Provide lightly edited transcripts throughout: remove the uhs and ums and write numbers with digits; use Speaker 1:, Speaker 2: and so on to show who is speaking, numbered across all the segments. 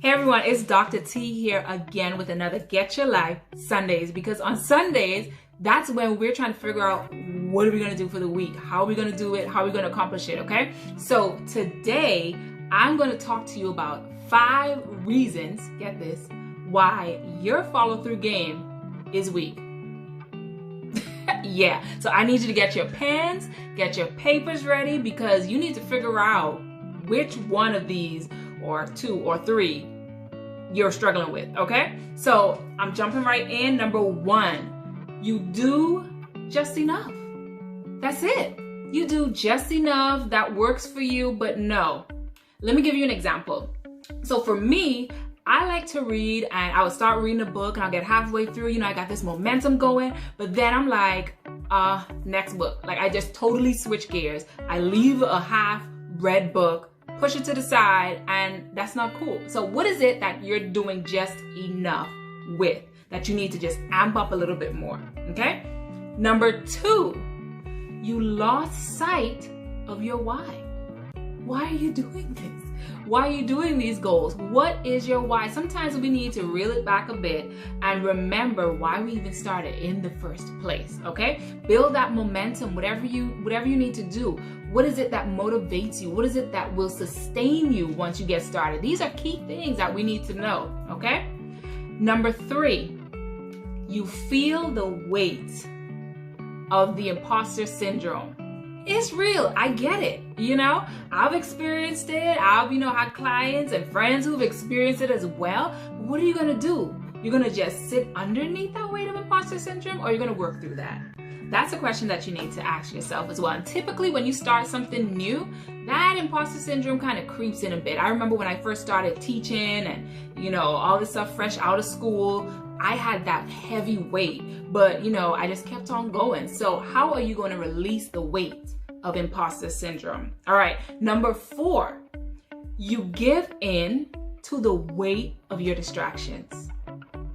Speaker 1: Hey everyone, it's Dr. T here again with another Get Your Life Sundays, because on Sundays, that's when we're trying to figure out what are we going to do for the week, how are we going to do it, how are we going to accomplish it, okay? So today, I'm going to talk to you about 5 reasons, get this, why your follow-through game is weak. Yeah, so I need you to get your pens, get your papers ready, because you need to figure out which one of these, or 2 or 3, you're struggling with, okay? So I'm jumping right in. Number 1, you do just enough. That's it. You do just enough that works for you, but no. Let me give you an example. So for me, I like to read, and I would start reading a book and I'll get halfway through, I got this momentum going, but then I'm like, next book. Like I just totally switch gears. I leave a half-read book, push it to the side, and that's not cool. So what is it that you're doing just enough with that you need to just amp up a little bit more, okay? Number 2, you lost sight of your why. Why are you doing this? Why are you doing these goals? What is your why? Sometimes we need to reel it back a bit and remember why we even started in the first place, okay? Build that momentum, whatever you need to do. What is it that motivates you? What is it that will sustain you once you get started? These are key things that we need to know, okay? Number 3, you feel the weight of the imposter syndrome. It's real. I get it. I've experienced it. I've, had clients and friends who've experienced it as well. But what are you going to do? You're going to just sit underneath that weight of imposter syndrome, or you're going to work through that? That's a question that you need to ask yourself as well. And typically when you start something new, that imposter syndrome kind of creeps in a bit. I remember when I first started teaching and, all this stuff fresh out of school, I had that heavy weight, but, I just kept on going. So how are you going to release the weight of imposter syndrome? All right. Number 4, you give in to the weight of your distractions.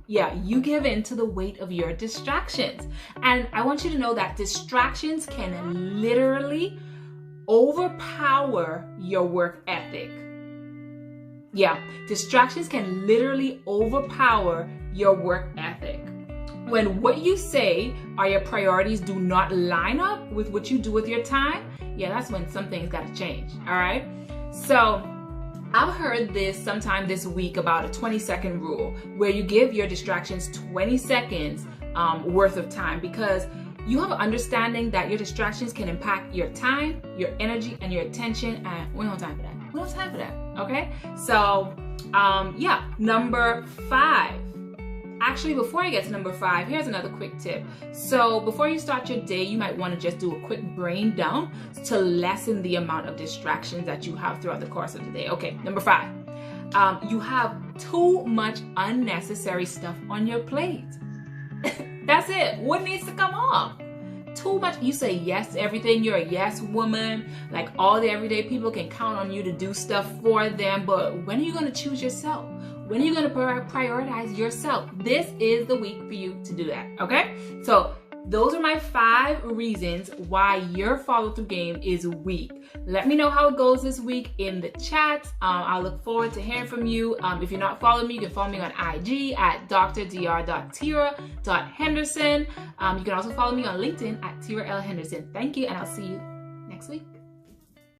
Speaker 1: Yeah, you give in to the weight of your distractions. And I want you to know that distractions can literally overpower your work ethic. Yeah, distractions can literally overpower your work ethic. When what you say are your priorities do not line up with what you do with your time, yeah, that's when something's got to change, all right? So I've heard this sometime this week about a 20-second rule where you give your distractions 20 seconds worth of time, because you have an understanding that your distractions can impact your time, your energy, and your attention, and we don't have time for that. We don't have time for that, okay? So, yeah, number 5. Actually, before I get to number 5, here's another quick tip. So before you start your day, you might want to just do a quick brain dump to lessen the amount of distractions that you have throughout the course of the day. Okay, number 5. You have too much unnecessary stuff on your plate. That's it. What needs to come off? Too much. You say yes to everything. You're a yes woman. Like all the everyday people can count on you to do stuff for them. But when are you going to choose yourself? When are you going to prioritize yourself? This is the week for you to do that, okay? So those are my 5 reasons why your follow-through game is weak. Let me know how it goes this week in the chat. I look forward to hearing from you. If you're not following me, you can follow me on IG at dr.tira.henderson. You can also follow me on LinkedIn at Tira L. Henderson. Thank you, and I'll see you next week.